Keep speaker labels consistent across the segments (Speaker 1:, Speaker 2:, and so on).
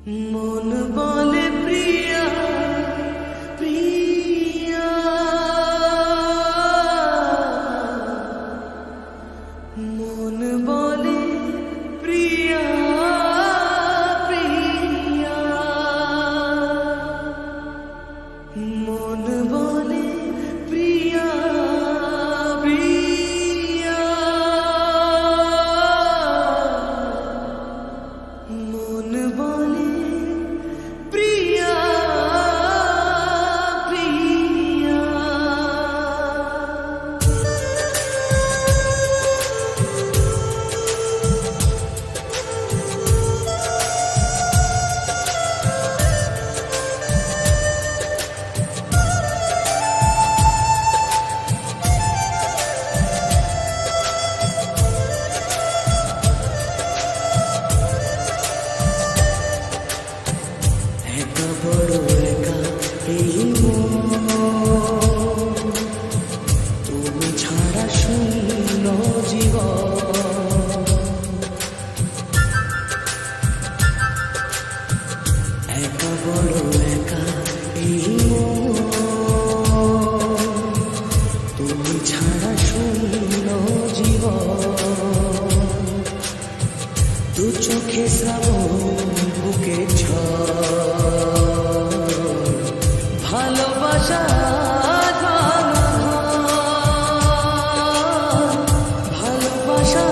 Speaker 1: মন বলে প্রিয়া প্রিয়া, মন বলে প্রিয়া প্রিয়া, মন বলে প্রিয়া প্রিয়া, মন বলে প্রিয়া প্রিয়া। একা বড় একা এই মন, তুমি ছাড়া শূন্য জীবন। একা বড় একা এই মন, তুমি ছাড়া শূন্য জীবন। দু চোখে শ্রাবণ বুকে ঝড়, ভালোবাসা ভালোবাসা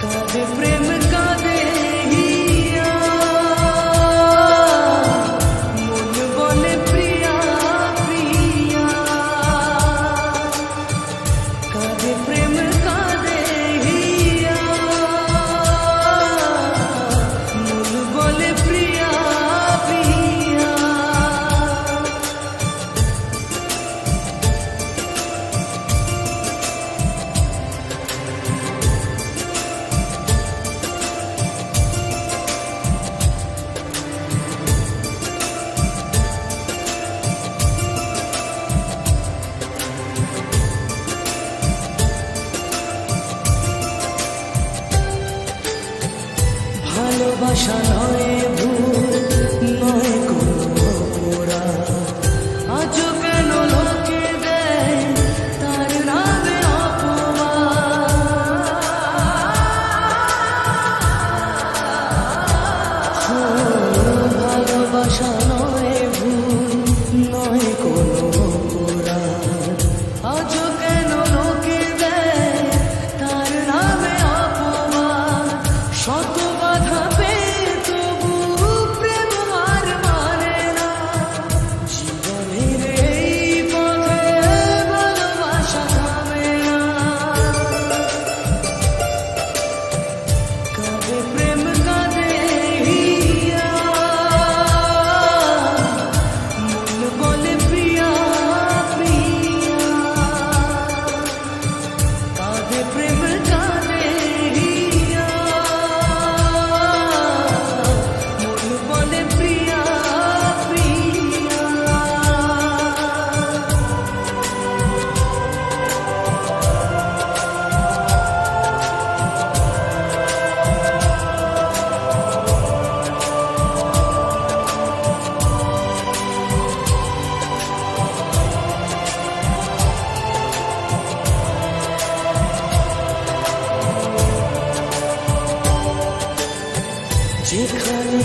Speaker 1: কাঁদে প্রেম কাঁদে হিয়া, মন বলে প্রিয়া প্রিয়া, কাঁদে প্রেম কাঁদে হিয়া, মন বলে প্রিয়া প্রিয়া। ভালোবাসা নয় ভুল নয় কোনো অপরাধ, আজও কেন লোকে দেয় তার নামে অপমান। ভালোবাসা নয় ভুল নয় কোনো অপরাধ, আজও কেন লোকে দেয় তার নামে অপমান। শত বাধা পেয়ে তবু প্রেম হার মানে না, জীবনের এই পথে ভালোবাসা থামে না। কাঁদে প্রেম কাঁদে হিয়া, মন বলে প্রিয়া প্রিয়া, কাঁদে প্রেম কাঁদে হিয়া, মন বলে প্রিয়া প্রিয়া। যেখানে